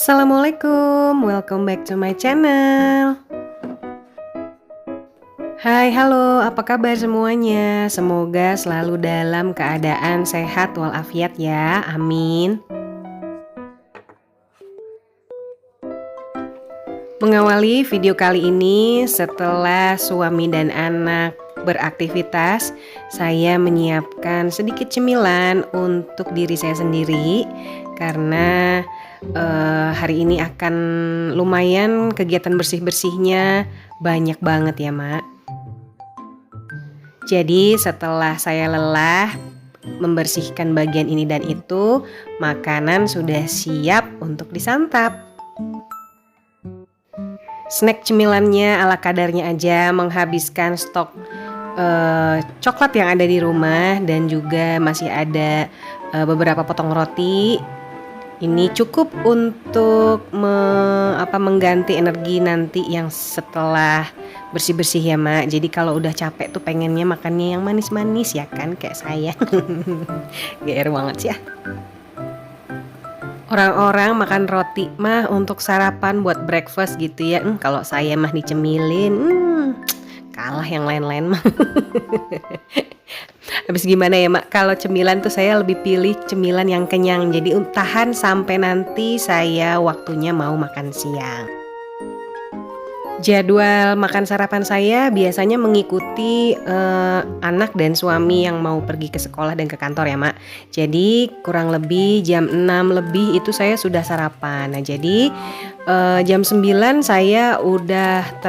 Assalamualaikum, welcome back to my channel. Hai, halo, apa kabar semuanya? Semoga selalu dalam keadaan sehat walafiat ya, amin. Mengawali video kali ini setelah suami dan anak beraktivitas, saya menyiapkan sedikit cemilan untuk diri saya sendiri karena hari ini akan lumayan kegiatan bersih-bersihnya banyak banget ya Mak. Jadi setelah saya lelah membersihkan bagian ini dan itu, makanan sudah siap untuk disantap. Snack cemilannya ala kadarnya aja, menghabiskan stok coklat yang ada di rumah dan juga masih ada beberapa potong roti. Ini cukup untuk mengganti energi nanti yang setelah bersih-bersih ya Mak. Jadi kalau udah capek tuh pengennya makannya yang manis-manis ya kan, kayak saya. GR banget sih ya. Orang-orang makan roti mah untuk sarapan buat breakfast gitu ya. Kalau saya mah dicemilin, kalah yang lain-lain mah. Habis gimana ya Mak, kalau cemilan tuh saya lebih pilih cemilan yang kenyang. Jadi tahan sampai nanti saya waktunya mau makan siang. Jadwal makan sarapan saya biasanya mengikuti anak dan suami yang mau pergi ke sekolah dan ke kantor ya Mak. Jadi kurang lebih jam 6 lebih itu saya sudah sarapan. Nah jadi jam 9 saya udah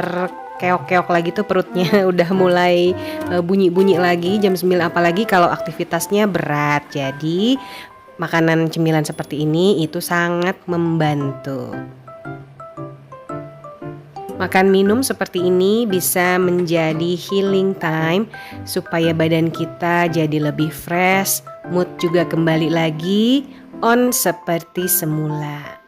keok-keok lagi tuh perutnya udah mulai bunyi-bunyi lagi jam 9, apalagi kalau aktivitasnya berat. Jadi makanan cemilan seperti ini itu sangat membantu. Makan minum seperti ini bisa menjadi healing time supaya badan kita jadi lebih fresh, mood juga kembali lagi on seperti semula.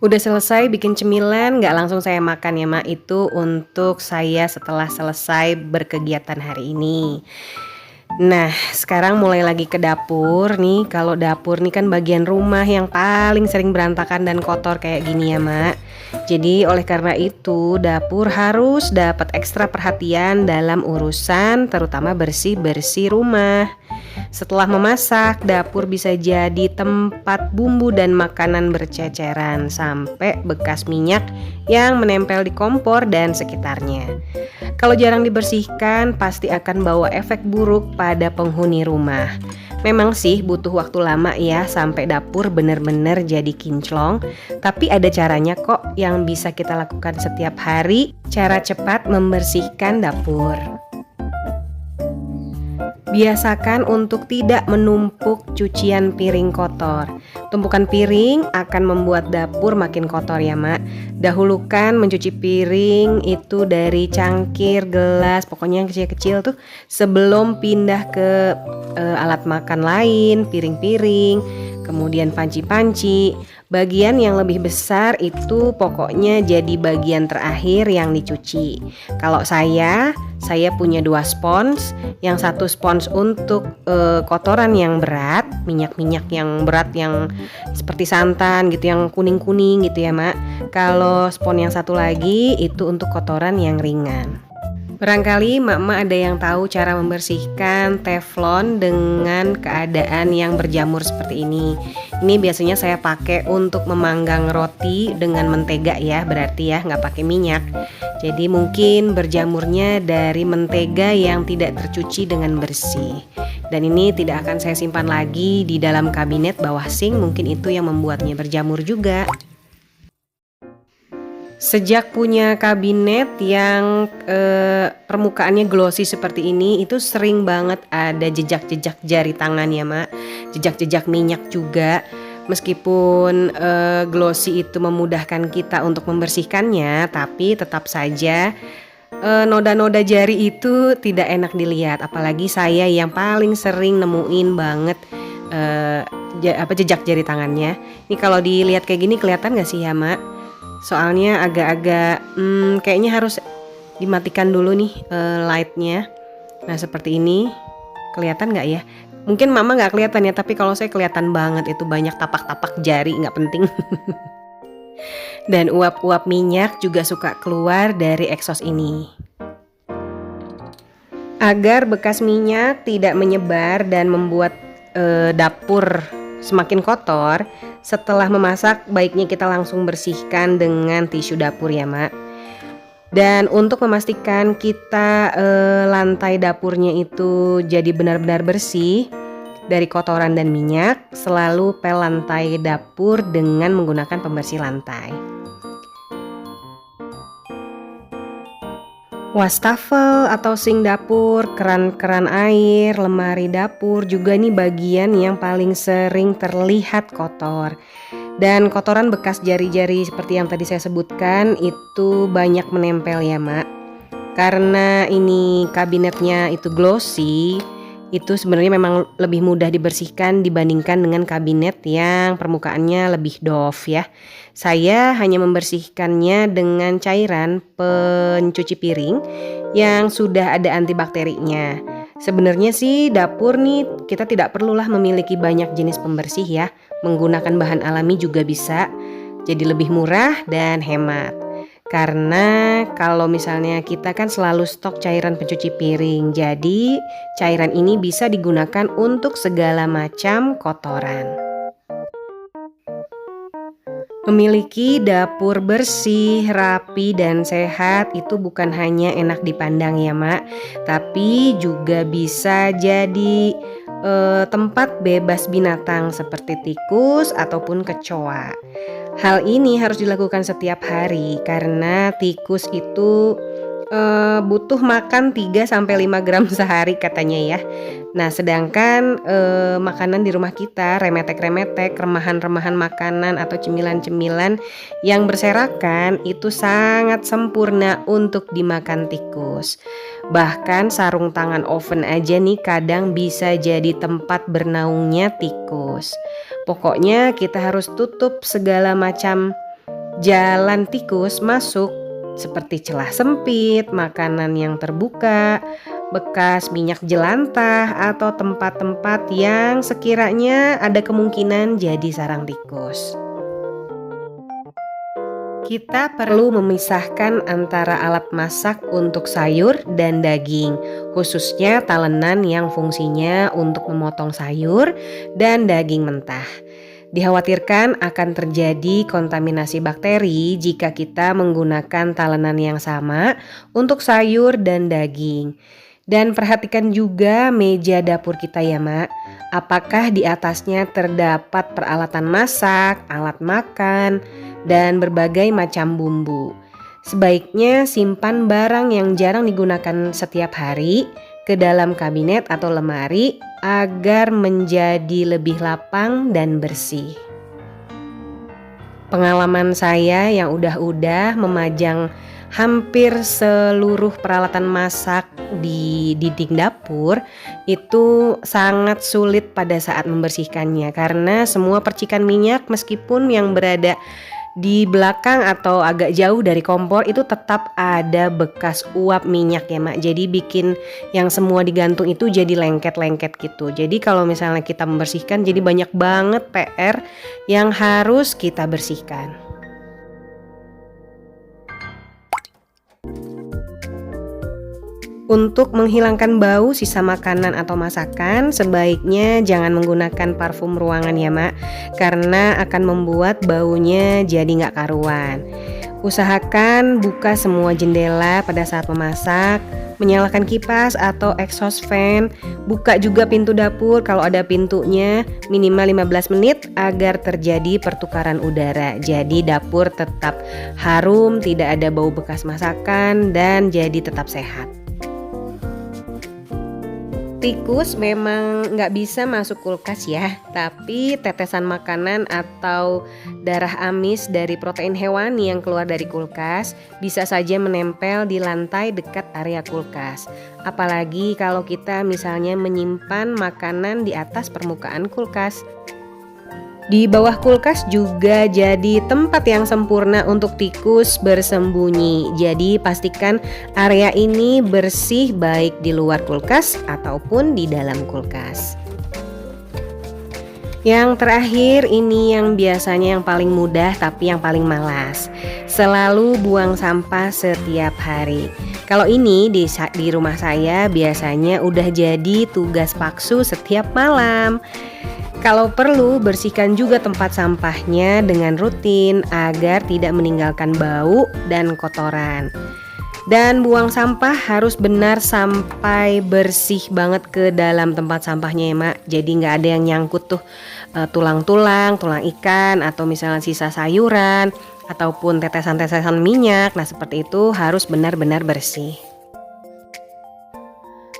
Udah selesai bikin cemilan, gak langsung saya makan ya Mak, itu untuk saya setelah selesai berkegiatan hari ini. Nah sekarang mulai lagi ke dapur nih. Kalau dapur nih kan bagian rumah yang paling sering berantakan dan kotor kayak gini ya Mak. Jadi oleh karena itu dapur harus dapat ekstra perhatian dalam urusan terutama bersih-bersih rumah. Setelah memasak, dapur bisa jadi tempat bumbu dan makanan berceceran sampai bekas minyak yang menempel di kompor dan sekitarnya. Kalau jarang dibersihkan, pasti akan bawa efek buruk pada penghuni rumah. Memang sih butuh waktu lama ya sampai dapur benar-benar jadi kinclong. Tapi ada caranya kok yang bisa kita lakukan setiap hari. Cara cepat membersihkan dapur. Biasakan untuk tidak menumpuk cucian piring kotor. Tumpukan piring akan membuat dapur makin kotor ya Mak. Dahulukan mencuci piring itu dari cangkir, gelas, pokoknya yang kecil-kecil tuh sebelum pindah ke alat makan lain, piring-piring, kemudian panci-panci. Bagian yang lebih besar itu pokoknya jadi bagian terakhir yang dicuci. Kalau saya punya 2 spons. Yang satu spons untuk kotoran yang berat, minyak-minyak yang berat yang seperti santan gitu, yang kuning-kuning gitu ya Mak. Kalau spons yang satu lagi itu untuk kotoran yang ringan. Barangkali mak-mak ada yang tahu cara membersihkan teflon dengan keadaan yang berjamur seperti ini. Ini biasanya saya pakai untuk memanggang roti dengan mentega ya, berarti ya nggak pakai minyak. Jadi mungkin berjamurnya dari mentega yang tidak tercuci dengan bersih. Dan ini tidak akan saya simpan lagi di dalam kabinet bawah sink, mungkin itu yang membuatnya berjamur juga. Sejak punya kabinet yang permukaannya glossy seperti ini, itu sering banget ada jejak-jejak jari tangan ya Mak, jejak-jejak minyak juga. Meskipun glossy itu memudahkan kita untuk membersihkannya, tapi tetap saja noda-noda jari itu tidak enak dilihat. Apalagi saya yang paling sering nemuin banget jejak jari tangannya. Ini kalau dilihat kayak gini kelihatan gak sih ya Mak? Soalnya agak-agak kayaknya harus dimatikan dulu nih lightnya. Nah seperti ini, kelihatan nggak ya? Mungkin mama nggak kelihatan ya, tapi kalau saya kelihatan banget itu banyak tapak-tapak jari nggak penting. Dan uap-uap minyak juga suka keluar dari egsos ini. Agar bekas minyak tidak menyebar dan membuat dapur semakin kotor, setelah memasak baiknya kita langsung bersihkan dengan tisu dapur ya Mak. Dan untuk memastikan kita lantai dapurnya itu jadi benar-benar bersih dari kotoran dan minyak, selalu pel lantai dapur dengan menggunakan pembersih lantai. Wastafel atau sink dapur, keran-keran air, lemari dapur juga nih bagian yang paling sering terlihat kotor. Dan kotoran bekas jari-jari seperti yang tadi saya sebutkan itu banyak menempel ya Mak. Karena ini kabinetnya itu glossy, itu sebenarnya memang lebih mudah dibersihkan dibandingkan dengan kabinet yang permukaannya lebih doff ya. Saya hanya membersihkannya dengan cairan pencuci piring yang sudah ada antibakterinya. Sebenarnya sih dapur nih kita tidak perlulah memiliki banyak jenis pembersih ya. Menggunakan bahan alami juga bisa, jadi lebih murah dan hemat. Karena kalau misalnya kita kan selalu stok cairan pencuci piring, jadi cairan ini bisa digunakan untuk segala macam kotoran. Memiliki dapur bersih, rapi, dan sehat itu bukan hanya enak dipandang ya Mak, tapi juga bisa jadi tempat bebas binatang seperti tikus ataupun kecoa. Hal ini harus dilakukan setiap hari karena tikus itu butuh makan 3-5 gram sehari katanya ya. Nah sedangkan makanan di rumah kita remetek-remetek, remahan-remahan makanan atau cemilan-cemilan yang berserakan itu sangat sempurna untuk dimakan tikus. Bahkan sarung tangan oven aja nih kadang bisa jadi tempat bernaungnya tikus. Pokoknya kita harus tutup segala macam jalan tikus masuk, seperti celah sempit, makanan yang terbuka, bekas minyak jelantah, atau tempat-tempat yang sekiranya ada kemungkinan jadi sarang tikus. Kita perlu memisahkan antara alat masak untuk sayur dan daging, khususnya talenan yang fungsinya untuk memotong sayur dan daging mentah. Dikhawatirkan akan terjadi kontaminasi bakteri jika kita menggunakan talenan yang sama untuk sayur dan daging. Dan perhatikan juga meja dapur kita ya Mak. Apakah di atasnya terdapat peralatan masak, alat makan, dan berbagai macam bumbu. Sebaiknya simpan barang yang jarang digunakan setiap hari ke dalam kabinet atau lemari agar menjadi lebih lapang dan bersih. Pengalaman saya yang udah memajang hampir seluruh peralatan masak di dinding dapur itu sangat sulit pada saat membersihkannya karena semua percikan minyak meskipun yang berada di belakang atau agak jauh dari kompor itu tetap ada bekas uap minyak ya Mak. Jadi bikin yang semua digantung itu jadi lengket-lengket gitu. Jadi kalau misalnya kita membersihkan jadi banyak banget PR yang harus kita bersihkan. Untuk menghilangkan bau sisa makanan atau masakan, sebaiknya jangan menggunakan parfum ruangan ya Mak, karena akan membuat baunya jadi nggak karuan. Usahakan buka semua jendela pada saat memasak, menyalakan kipas atau exhaust fan, buka juga pintu dapur kalau ada pintunya minimal 15 menit agar terjadi pertukaran udara. Jadi dapur tetap harum, tidak ada bau bekas masakan, dan jadi tetap sehat. Tikus memang nggak bisa masuk kulkas ya, tapi tetesan makanan atau darah amis dari protein hewani yang keluar dari kulkas bisa saja menempel di lantai dekat area kulkas. Apalagi kalau kita misalnya menyimpan makanan di atas permukaan kulkas. Di bawah kulkas juga jadi tempat yang sempurna untuk tikus bersembunyi. Jadi pastikan area ini bersih baik di luar kulkas ataupun di dalam kulkas. Yang terakhir ini yang biasanya yang paling mudah tapi yang paling malas. Selalu buang sampah setiap hari. Kalau ini di rumah saya biasanya udah jadi tugas paksu setiap malam. Kalau perlu bersihkan juga tempat sampahnya dengan rutin agar tidak meninggalkan bau dan kotoran. Dan buang sampah harus benar sampai bersih banget ke dalam tempat sampahnya ya Mak. Jadi nggak ada yang nyangkut tuh tulang-tulang, tulang ikan atau misalnya sisa sayuran ataupun tetesan-tetesan minyak. Nah seperti itu harus benar-benar bersih.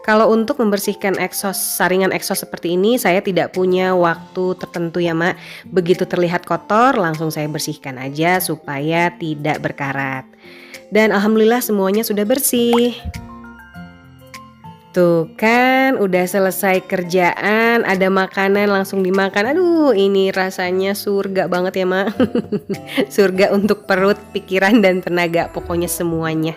Kalau untuk membersihkan saringan eksos seperti ini saya tidak punya waktu tertentu ya Mak. Begitu terlihat kotor langsung saya bersihkan aja supaya tidak berkarat. Dan alhamdulillah semuanya sudah bersih. Tuh kan udah selesai kerjaan, ada makanan langsung dimakan. Aduh ini rasanya surga banget ya Mak. Surga untuk perut, pikiran dan tenaga, pokoknya semuanya.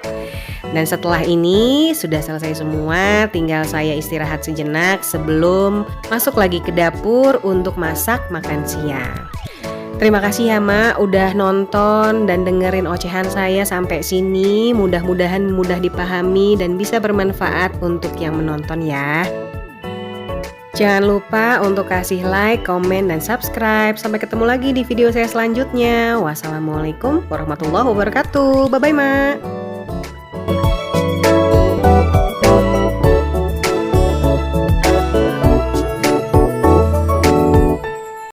Dan setelah ini sudah selesai semua, tinggal saya istirahat sejenak sebelum masuk lagi ke dapur untuk masak makan siang. Terima kasih ya Mak udah nonton dan dengerin ocehan saya sampai sini. Mudah-mudahan mudah dipahami dan bisa bermanfaat untuk yang menonton ya. Jangan lupa untuk kasih like, komen, dan subscribe. Sampai ketemu lagi di video saya selanjutnya. Wassalamualaikum warahmatullahi wabarakatuh. Bye-bye Mak.